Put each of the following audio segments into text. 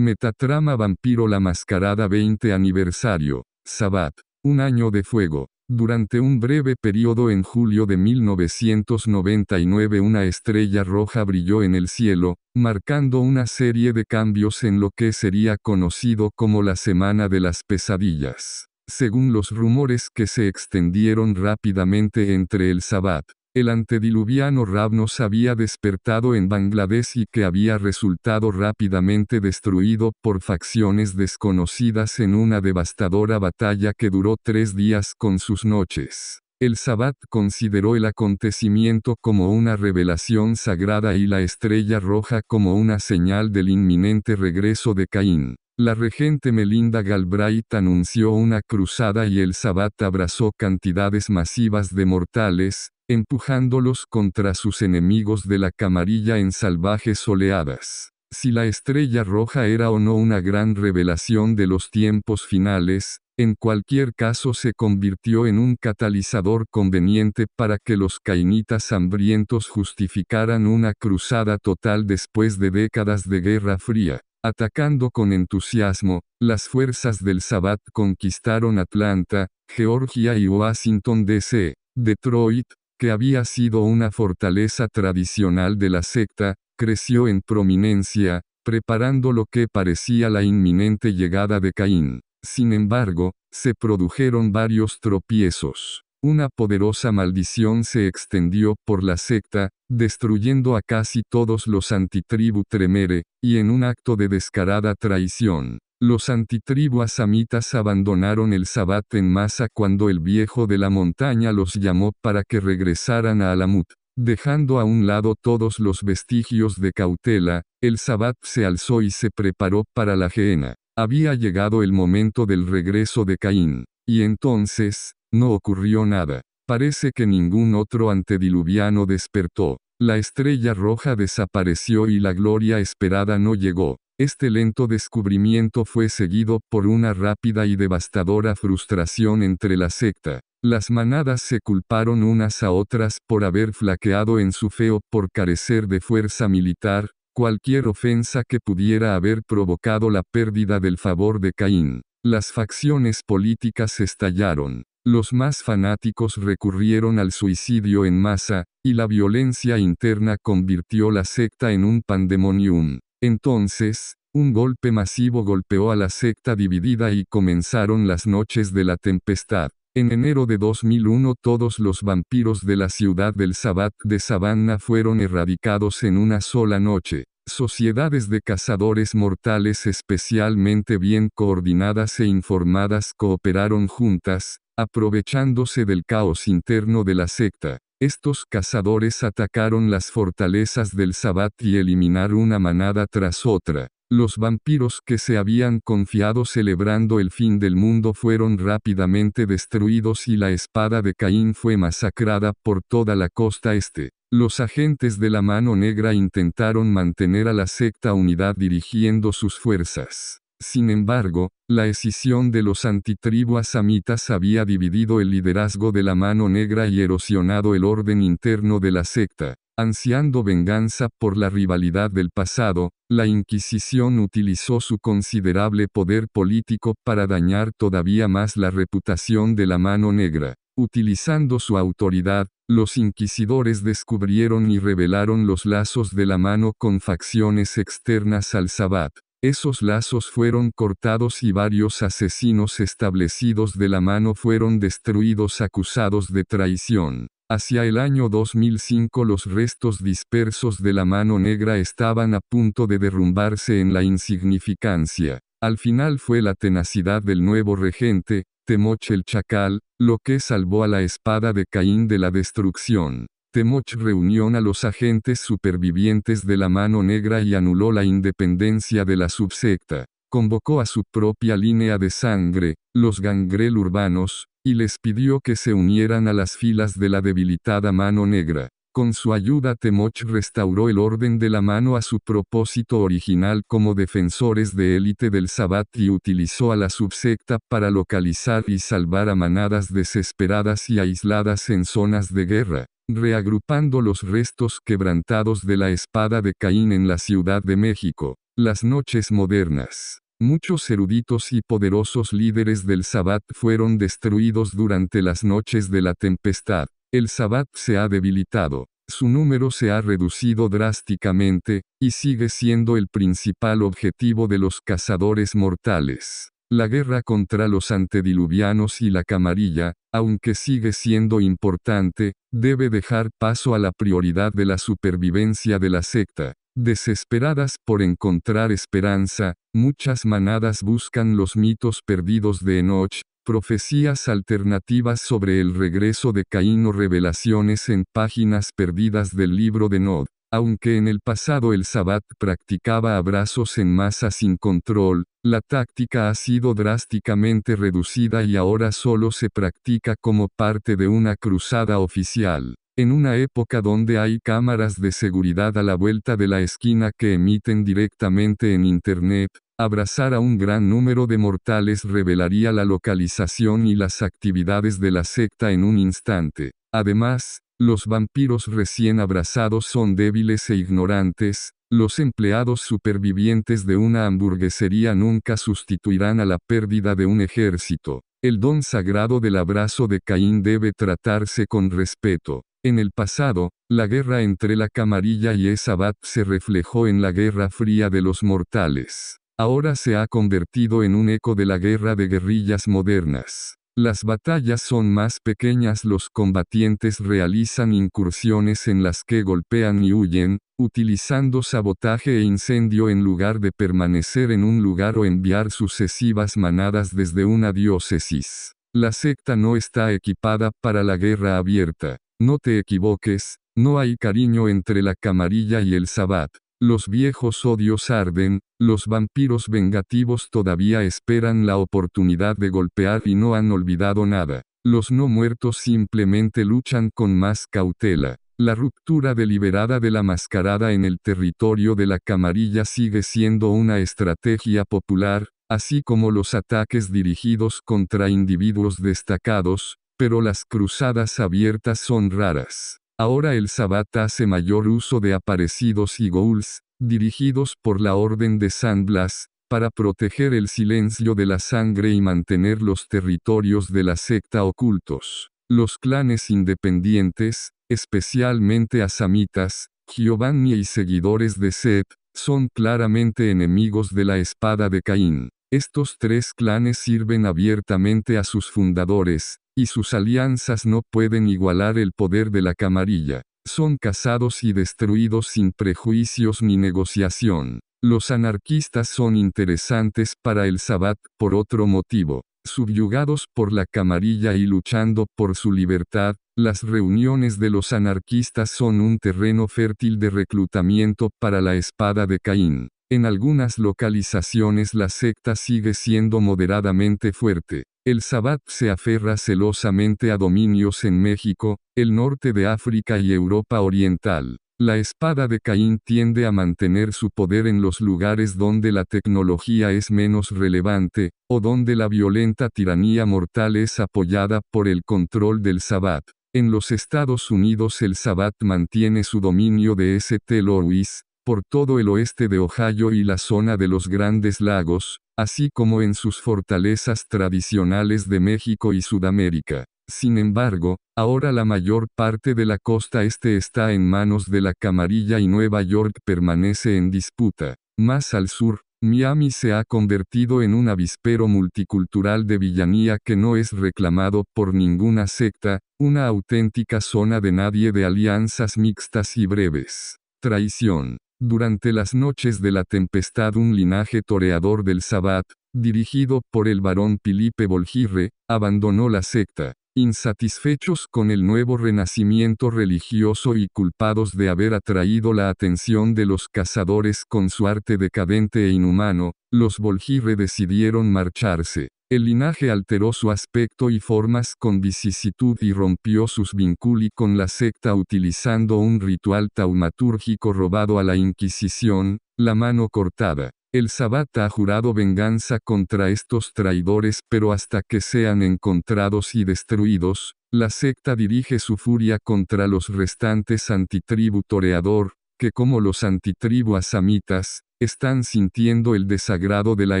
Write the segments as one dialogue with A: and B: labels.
A: Metatrama Vampiro La Mascarada 20 aniversario. Sabbath. Un año de fuego. Durante un breve periodo en julio de 1999 una estrella roja brilló en el cielo, marcando una serie de cambios en lo que sería conocido como la Semana de las Pesadillas. Según los rumores que se extendieron rápidamente entre el Sabbath, el antediluviano Ravnos había despertado en Bangladesh y que había resultado rápidamente destruido por facciones desconocidas en una devastadora batalla que duró 3 días con sus noches. El Sabbath consideró el acontecimiento como una revelación sagrada y la estrella roja como una señal del inminente regreso de Caín. La regente Melinda Galbraith anunció una cruzada y el Sabbath abrazó cantidades masivas de mortales, empujándolos contra sus enemigos de la camarilla en salvajes oleadas. Si la estrella roja era o no una gran revelación de los tiempos finales, en cualquier caso se convirtió en un catalizador conveniente para que los cainitas hambrientos justificaran una cruzada total después de décadas de Guerra Fría. Atacando con entusiasmo, las fuerzas del Sabbath conquistaron Atlanta, Georgia y Washington D.C. Detroit, que había sido una fortaleza tradicional de la secta, creció en prominencia, preparando lo que parecía la inminente llegada de Caín. Sin embargo, se produjeron varios tropiezos. Una poderosa maldición se extendió por la secta, destruyendo a casi todos los antitribu Tremere, y en un acto de descarada traición, los antitribu asamitas abandonaron el Sabbath en masa cuando el viejo de la montaña los llamó para que regresaran a Alamut. Dejando a un lado todos los vestigios de cautela, el Sabbath se alzó y se preparó para la gehenna. Había llegado el momento del regreso de Caín, y entonces, no ocurrió nada. Parece que ningún otro antediluviano despertó. La estrella roja desapareció y la gloria esperada no llegó. Este lento descubrimiento fue seguido por una rápida y devastadora frustración entre la secta. Las manadas se culparon unas a otras por haber flaqueado en su fe o por carecer de fuerza militar, cualquier ofensa que pudiera haber provocado la pérdida del favor de Caín. Las facciones políticas estallaron. Los más fanáticos recurrieron al suicidio en masa, y la violencia interna convirtió la secta en un pandemonium. Entonces, un golpe masivo golpeó a la secta dividida y comenzaron las noches de la tempestad. En enero de 2001 todos los vampiros de la ciudad del Sabbath de Savannah fueron erradicados en una sola noche. Sociedades de cazadores mortales especialmente bien coordinadas e informadas cooperaron juntas, aprovechándose del caos interno de la secta. Estos cazadores atacaron las fortalezas del Sabbath y eliminaron una manada tras otra. Los vampiros que se habían confiado celebrando el fin del mundo fueron rápidamente destruidos y la espada de Caín fue masacrada por toda la costa este. Los agentes de la Mano Negra intentaron mantener a la secta unidad dirigiendo sus fuerzas. Sin embargo, la escisión de los antitribu asamitas había dividido el liderazgo de la Mano Negra y erosionado el orden interno de la secta. Ansiando venganza por la rivalidad del pasado, la Inquisición utilizó su considerable poder político para dañar todavía más la reputación de la Mano Negra. Utilizando su autoridad, los inquisidores descubrieron y revelaron los lazos de la mano con facciones externas al Sabbath. Esos lazos fueron cortados y varios asesinos establecidos de la mano fueron destruidos acusados de traición. Hacia el año 2005 los restos dispersos de la Mano Negra estaban a punto de derrumbarse en la insignificancia. Al final fue la tenacidad del nuevo regente, Temoch el Chacal, lo que salvó a la espada de Caín de la destrucción. Temoch reunió a los agentes supervivientes de la Mano Negra y anuló la independencia de la subsecta. Convocó a su propia línea de sangre, los gangrel urbanos, y les pidió que se unieran a las filas de la debilitada Mano Negra. Con su ayuda Temoch restauró el orden de la mano a su propósito original como defensores de élite del Sabbath y utilizó a la subsecta para localizar y salvar a manadas desesperadas y aisladas en zonas de guerra. Reagrupando los restos quebrantados de la espada de Caín en la Ciudad de México, Las noches modernas. Muchos eruditos y poderosos líderes del Sabbat fueron destruidos durante las noches de la tempestad. El Sabbat se ha debilitado. Su número se ha reducido drásticamente, y sigue siendo el principal objetivo de los cazadores mortales. La guerra contra los antediluvianos y la camarilla, aunque sigue siendo importante, debe dejar paso a la prioridad de la supervivencia de la secta. Desesperadas por encontrar esperanza, muchas manadas buscan los mitos perdidos de Enoch, profecías alternativas sobre el regreso de Caín o revelaciones en páginas perdidas del libro de Nod. Aunque en el pasado el Sabbat practicaba abrazos en masa sin control, la táctica ha sido drásticamente reducida y ahora solo se practica como parte de una cruzada oficial. En una época donde hay cámaras de seguridad a la vuelta de la esquina que emiten directamente en Internet, abrazar a un gran número de mortales revelaría la localización y las actividades de la secta en un instante. Además, los vampiros recién abrazados son débiles e ignorantes, los empleados supervivientes de una hamburguesería nunca sustituirán a la pérdida de un ejército. El don sagrado del abrazo de Caín debe tratarse con respeto. En el pasado, la guerra entre la camarilla y el Sabbat se reflejó en la Guerra Fría de los mortales. Ahora se ha convertido en un eco de la guerra de guerrillas modernas. Las batallas son más pequeñas, los combatientes realizan incursiones en las que golpean y huyen, utilizando sabotaje e incendio en lugar de permanecer en un lugar o enviar sucesivas manadas desde una diócesis. La secta no está equipada para la guerra abierta. No te equivoques, no hay cariño entre la camarilla y el Sabbat. Los viejos odios arden, los vampiros vengativos todavía esperan la oportunidad de golpear y no han olvidado nada. Los no muertos simplemente luchan con más cautela. La ruptura deliberada de la mascarada en el territorio de la camarilla sigue siendo una estrategia popular, así como los ataques dirigidos contra individuos destacados, pero las cruzadas abiertas son raras. Ahora el Sabbat hace mayor uso de aparecidos y ghouls, dirigidos por la Orden de San Blas, para proteger el silencio de la sangre y mantener los territorios de la secta ocultos. Los clanes independientes, especialmente asamitas, Giovanni y seguidores de Seth, son claramente enemigos de la espada de Caín. Estos tres clanes sirven abiertamente a sus fundadores, y sus alianzas no pueden igualar el poder de la camarilla. Son cazados y destruidos sin prejuicios ni negociación. Los anarquistas son interesantes para el Sabbat por otro motivo. Subyugados por la camarilla y luchando por su libertad, las reuniones de los anarquistas son un terreno fértil de reclutamiento para la espada de Caín. En algunas localizaciones la secta sigue siendo moderadamente fuerte. El Sabbat se aferra celosamente a dominios en México, el norte de África y Europa Oriental. La espada de Caín tiende a mantener su poder en los lugares donde la tecnología es menos relevante, o donde la violenta tiranía mortal es apoyada por el control del Sabbat. En los Estados Unidos el Sabbat mantiene su dominio de St. Louis, por todo el oeste de Ohio y la zona de los Grandes Lagos, así como en sus fortalezas tradicionales de México y Sudamérica. Sin embargo, ahora la mayor parte de la costa este está en manos de la camarilla y Nueva York permanece en disputa. Más al sur, Miami se ha convertido en un avispero multicultural de villanía que no es reclamado por ninguna secta, una auténtica zona de nadie de alianzas mixtas y breves. Traición. Durante las noches de la tempestad un linaje toreador del Sabbat, dirigido por el barón Filipe Volgirre, abandonó la secta. Insatisfechos con el nuevo renacimiento religioso y culpados de haber atraído la atención de los cazadores con su arte decadente e inhumano, los Volgirre decidieron marcharse. El linaje alteró su aspecto y formas con vicisitud y rompió sus vinculi con la secta utilizando un ritual taumatúrgico robado a la Inquisición, la mano cortada. El Sabbat ha jurado venganza contra estos traidores, pero hasta que sean encontrados y destruidos, la secta dirige su furia contra los restantes antitribu toreador, que como los antitribu asamitas, están sintiendo el desagrado de la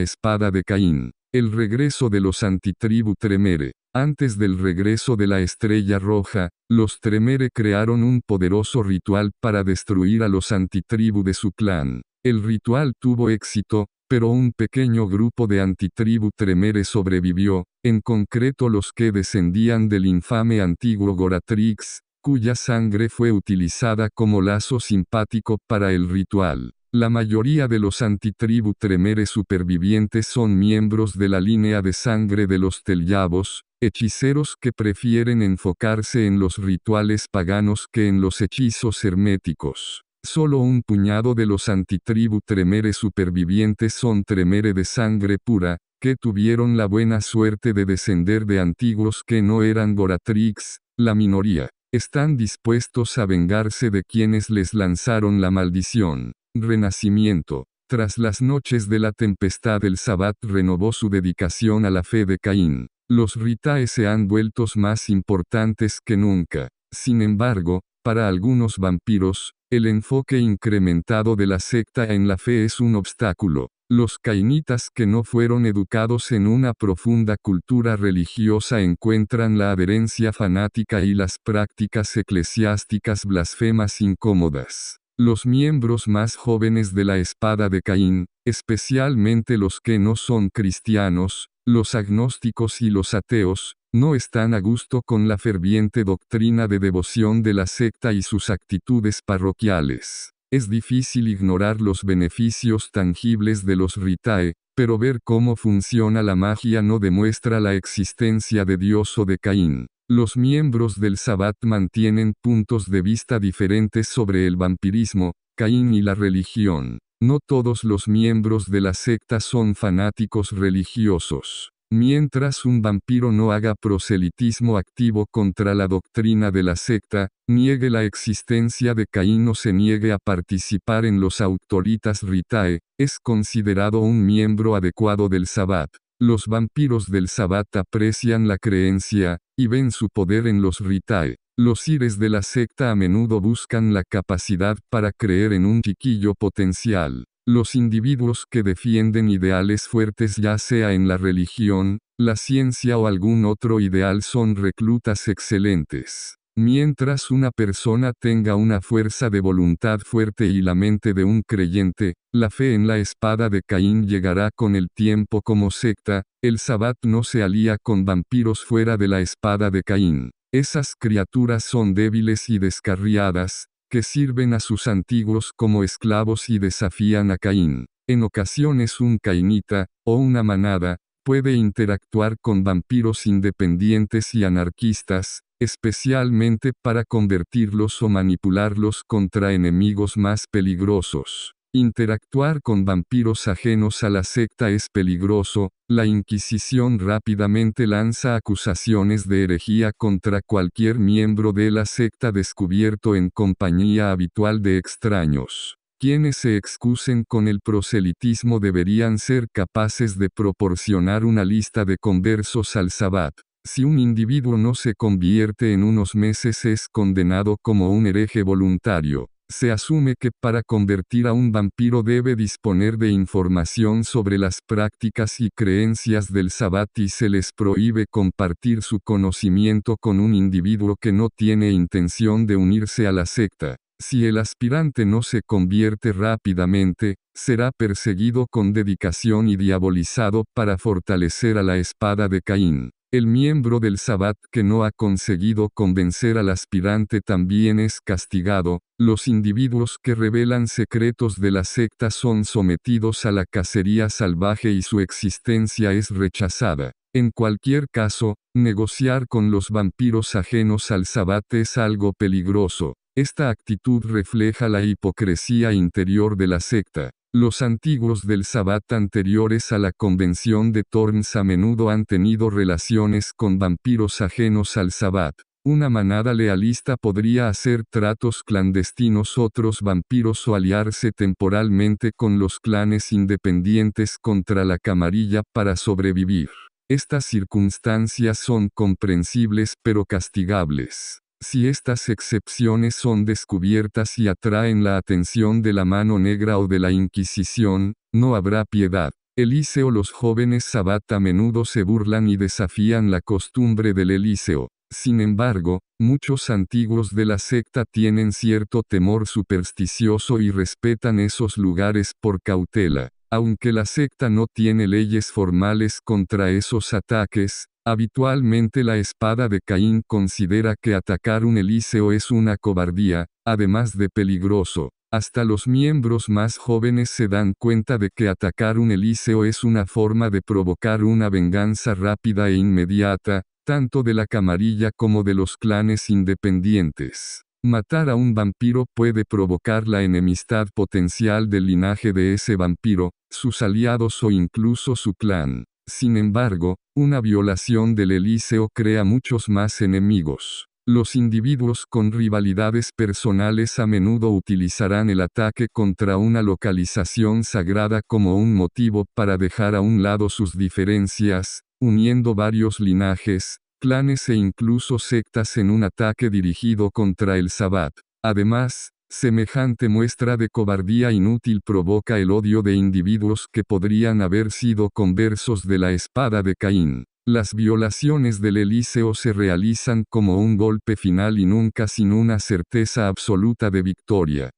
A: espada de Caín. El regreso de los antitribu Tremere. Antes del regreso de la Estrella Roja, los Tremere crearon un poderoso ritual para destruir a los antitribu de su clan. El ritual tuvo éxito, pero un pequeño grupo de antitribu Tremere sobrevivió, en concreto los que descendían del infame antiguo Goratrix, cuya sangre fue utilizada como lazo simpático para el ritual. La mayoría de los antitribu Tremere supervivientes son miembros de la línea de sangre de los Telyavos, hechiceros que prefieren enfocarse en los rituales paganos que en los hechizos herméticos. Solo un puñado de los antitribu Tremere supervivientes son Tremere de sangre pura, que tuvieron la buena suerte de descender de antiguos que no eran Goratrix. La minoría están dispuestos a vengarse de quienes les lanzaron la maldición. Renacimiento. Tras las noches de la tempestad, el Sabbat renovó su dedicación a la fe de Caín. Los Ritae se han vuelto más importantes que nunca. Sin embargo, para algunos vampiros, el enfoque incrementado de la secta en la fe es un obstáculo. Los cainitas que no fueron educados en una profunda cultura religiosa encuentran la adherencia fanática y las prácticas eclesiásticas blasfemas incómodas. Los miembros más jóvenes de la espada de Caín, especialmente los que no son cristianos, los agnósticos y los ateos, no están a gusto con la ferviente doctrina de devoción de la secta y sus actitudes parroquiales. Es difícil ignorar los beneficios tangibles de los Ritae, pero ver cómo funciona la magia no demuestra la existencia de Dios o de Caín. Los miembros del Sabbat mantienen puntos de vista diferentes sobre el vampirismo, Caín y la religión. No todos los miembros de la secta son fanáticos religiosos. Mientras un vampiro no haga proselitismo activo contra la doctrina de la secta, niegue la existencia de Caín o se niegue a participar en los autoritas Ritae, es considerado un miembro adecuado del Sabbat. Los vampiros del Sabbat aprecian la creencia, y ven su poder en los Ritae. Los ires de la secta a menudo buscan la capacidad para creer en un chiquillo potencial. Los individuos que defienden ideales fuertes, ya sea en la religión, la ciencia o algún otro ideal, son reclutas excelentes. Mientras una persona tenga una fuerza de voluntad fuerte y la mente de un creyente, la fe en la espada de Caín llegará con el tiempo. Como secta, el Sabbat no se alía con vampiros fuera de la espada de Caín. Esas criaturas son débiles y descarriadas, que sirven a sus antiguos como esclavos y desafían a Caín. En ocasiones un cainita, o una manada, puede interactuar con vampiros independientes y anarquistas, especialmente para convertirlos o manipularlos contra enemigos más peligrosos. Interactuar con vampiros ajenos a la secta es peligroso. La Inquisición rápidamente lanza acusaciones de herejía contra cualquier miembro de la secta descubierto en compañía habitual de extraños. Quienes se excusen con el proselitismo deberían ser capaces de proporcionar una lista de conversos al Sabbat. Si un individuo no se convierte en unos meses, es condenado como un hereje voluntario. Se asume que para convertir a un vampiro debe disponer de información sobre las prácticas y creencias del Sabbat y se les prohíbe compartir su conocimiento con un individuo que no tiene intención de unirse a la secta. Si el aspirante no se convierte rápidamente, será perseguido con dedicación y diabolizado para fortalecer a la espada de Caín. El miembro del Sabbat que no ha conseguido convencer al aspirante también es castigado. Los individuos que revelan secretos de la secta son sometidos a la cacería salvaje y su existencia es rechazada. En cualquier caso, negociar con los vampiros ajenos al Sabbat es algo peligroso. Esta actitud refleja la hipocresía interior de la secta. Los antiguos del Sabbat anteriores a la convención de Torns a menudo han tenido relaciones con vampiros ajenos al Sabbat. Una manada lealista podría hacer tratos clandestinos otros vampiros o aliarse temporalmente con los clanes independientes contra la camarilla para sobrevivir. Estas circunstancias son comprensibles pero castigables. Si estas excepciones son descubiertas y atraen la atención de la mano negra o de la Inquisición, no habrá piedad. Eliseo. Los jóvenes Sabbat a menudo se burlan y desafían la costumbre del Eliseo. Sin embargo, muchos antiguos de la secta tienen cierto temor supersticioso y respetan esos lugares por cautela. Aunque la secta no tiene leyes formales contra esos ataques, habitualmente la espada de Caín considera que atacar un Eliseo es una cobardía, además de peligroso. Hasta los miembros más jóvenes se dan cuenta de que atacar un Eliseo es una forma de provocar una venganza rápida e inmediata, tanto de la camarilla como de los clanes independientes. Matar a un vampiro puede provocar la enemistad potencial del linaje de ese vampiro, sus aliados o incluso su clan. Sin embargo, una violación del Eliseo crea muchos más enemigos. Los individuos con rivalidades personales a menudo utilizarán el ataque contra una localización sagrada como un motivo para dejar a un lado sus diferencias, uniendo varios linajes, clanes e incluso sectas en un ataque dirigido contra el Sabbat. Además, semejante muestra de cobardía inútil provoca el odio de individuos que podrían haber sido conversos de la espada de Caín. Las violaciones del Eliseo se realizan como un golpe final y nunca sin una certeza absoluta de victoria.